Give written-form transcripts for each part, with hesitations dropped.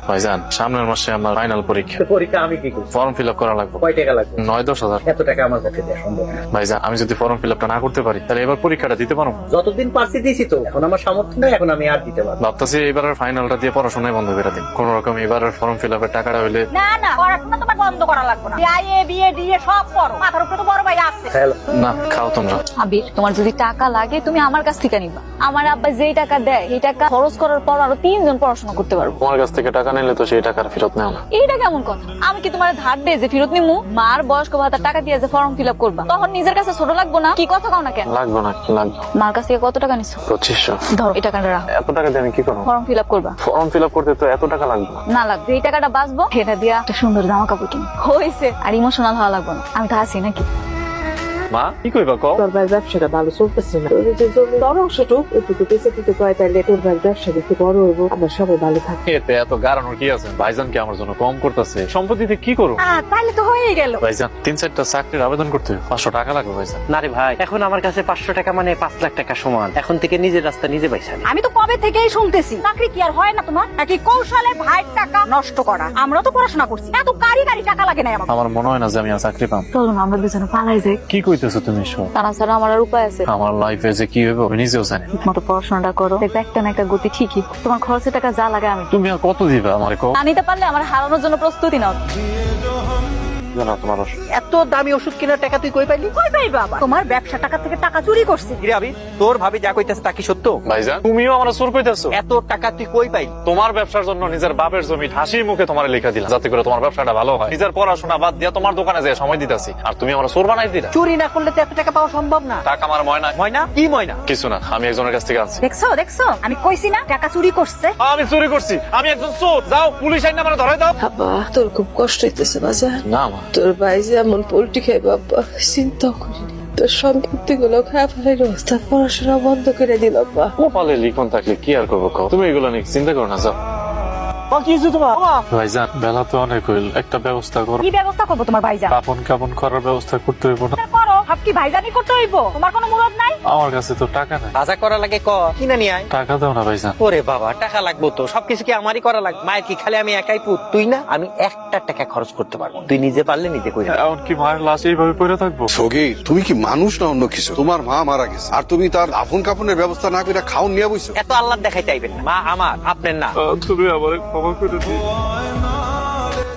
ভাইজান সামনের মাসে আমার ফাইনাল পরীক্ষা। পরীক্ষা আমি কি করব? ফর্ম ফিল আপ করা লাগবে। কয় টাকা লাগবে? 9-10 হাজার। এত টাকা আমার কাছে দেওয়া সম্ভব না। ভাইজান আমি যদি ফর্ম ফিল আপটা না করতে পারি তাহলে এবার পরীক্ষাটা দিতে পারবো? যতদিন পারছি দিছি তো, এখন আমার সামর্থ্য নেই, এখন আমি আর দিতে পারবো না। ভাবতেছি এবারের ফাইনালটা দিয়ে পড়াশোনায় বন্ধ করে দিন। কোন রকম এবারের ফর্ম ফিল আপের টাকাটা হইলে না না, পড়াশোনা তোমার বন্ধ করা লাগবে না। বিএ বিএ ডিএ সব পড়ো, মাথার উপরে তো বড় ভাই আছে। হ্যালো, না খাও তোমরা। আবির, তোমার যদি টাকা লাগে তুমি আমার কাছ থেকে নিবা। আমার আব্বা যেই টাকা দেয় এই টাকা খরচ করার পর আরো 3 জন পড়াশোনা করতে পারবো। তোমার কাছ থেকে টাকা নিলে তো সেই টাকার ফেরত নেও না। এইটা কেমন কথা? আমি কি তোমার ধার দিয়ে যে ফেরত নিমু? মার বয়স্ক ভাতার টাকা দিয়ে যে ফর্ম ফিল আপ করবা, তখন নিজের কাছে ছোট লাগবো না? কি কথা কও না কেন? লাগবে না, লাগবে। মার কাছ থেকে কত টাকা নিছো? 2500। ধরো এই টাকাটা রাখো, এত টাকা দিয়ে আমি কি করবো? ফর্ম ফিল আপ করবা। ফর্ম ফিল আপ করতে তো এত টাকা লাগবে না। না লাগবে, এই টাকাটা বাঁচবো, এটা দিয়া একটা সুন্দর জামা কাপড় কিনি হয়েছে। আর ইমোশনাল হওয়া লাগবে না, আমি তো আছি নাকি? মা কি কইবা কও? তোর ভাইয়ের ব্যবসাটা ভালো চলতেছে না। তোর যে জমির বড় অংশটুক ওটুকু বেঁচে দিতে পারে, তাইলে তোর ভাইয়ের ব্যবসা একটু বড় হইব, আমরা সবাই ভালো থাকবো। এতে এত গারানোর কি আছে? ভাইজান কি আমার জন্য কম করতেছে? সম্পত্তিতে কি করব? তাইলে তো হয়েই গেল। ভাইজান 3-4টা চাকরির আবেদন করতে হবে, 500 টাকা লাগবে ভাইজান। না রে ভাই, এখন আমার কাছে 500 টাকা মানে 5 লাখ টাকা সমান। এখন থেকে নিজের রাস্তা নিজে পাইছি। আমি তো কবে থেকেই শুনতেছি চাকরি কি আর হয় না তোমার? নাকি কৌশলে ভাইয়ের টাকা নষ্ট করা? আমরা তো পড়াশোনা করছি, এত কারি টাকা লাগে না আমার। আমার মনে হয় না যে আমি আর চাকরি পাম। চলো না আমরা দুজনে পালাই যাই। কি কইতেছো তুমি সব? তারা ছাড়া আমার আর উপায় আছে? আমার লাইফে যে কি হবে আমি নিজেও জানি না। মতো পড়াশোনাটা করো, দেখবে একটা না একটা গতি ঠিকই। তোমার খরচের টাকা যা লাগে আমি তুমি আর কত দিবা আমারে কও? না নিতে পারলে আমার হারানোর জন্য প্রস্তুতি নাও। জানো তোমার এত দামি ওষুধ কেনার টাকা তুই কই পাইলি? কই পাই বাবা? তোমার ব্যবসা টাকা থেকে টাকা চুরি করছি। কিরে আবি, তোর ভাবি যা কইতাছে তা কি সত্য? ভাইজান তুমিও আমার চোর কইতাছো? এত টাকা তুই কই পাইলি? তোমার ব্যবসার জন্য নিজের বাপের জমি হাসি মুখে তোমার লেখা দিলাম, যাতে করে তোমার ব্যবসাটা ভালো হয়। নিজের পড়াশোনা বাদ দিয়া তোমার দোকানে যেয়ে সময় দিতাছি, আর তুমি আমার চোর বানাই দিলা। চুরি না করলে তো এত টাকা পাওয়া সম্ভব না। টাকা আমার ময়না। ময়না? কি ময়না? কিছু না, আমি একজনের কাছ থেকে আনছি। দেখছো দেখছো, আমি কইছি না টাকা চুরি করছে। আমি চুরি করছি, আমি একজন চোর। যাও পুলিশ আইনা মানে ধরে দাও। বাবা, তোর খুব কষ্ট হইতেছে বাজার। না মা, তোর ভাই যেমন পোল্ট্রি খাই বাবা, চিন্তা করিনি। তোর সম্পত্তি গুলো খায় ফেলার অবস্থা, পড়াশোনা বন্ধ করে দিল বাবা। কপালে লিখন থাকলে কি আর করবো কও? তুমি এগুলো নিয়ে চিন্তা করো না, যাও। কি হইছে তোমার? ভাইজান বেলা তো অনেক হইল, একটা ব্যবস্থা করো। কি ব্যবস্থা করবো তোমার ভাইজান? কাপন করার ব্যবস্থা করতে হইব না? করো, সব কি ভাইজানি করতে হইব? তোমার কোনো মুরদ নাই? আমার কাছে তো টাকা নাই। বাজার করা লাগে ক, কিনা নিয়ে আয়। টাকা দাও না ভাইজান। ওরে বাবা, টাকা লাগবো তো, সবকিছু কি আমারই করা লাগবে? মায়ের কি খালি আমি একাই পুত? তুই না, আমি একটা টাকা খরচ করতে পারবো, তুই নিজে পারলে নিজে কইরা। এমন কি মায়ের লাশ এইভাবে পড়ে থাকবো? সগীর, তুমি কি মানুষ না অন্য কিছু? তোমার মা মারা গেছে আর তুমি তার আফন কাপনের ব্যবস্থা না করে খাওন নিয়ে বইছো। এত আল্লাহ দেখাইতে আইবেন না। মা আমার, আপনার না। তুমি আমার ক্ষমা করে দিও।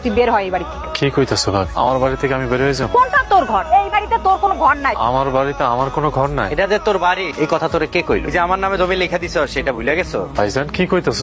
তুই বের হয় এই বাড়ি থেকে। কি কইতাছো ভাবি? আমার বাড়ি থেকে আমি বের হয়ে যাবো? কোনটা তোর ঘর? এই বাড়িতে তোর কোনো ঘর নাই। আমার বাড়িতে আমার কোনো ঘর নাই। এটা যে তোর বাড়ি, এই কথা তোরে কে কইলো? এই যে আমার নামে জমি লেখা দিছ, সেটা ভুলে গেছো? ভাইজান কি কইতাছো?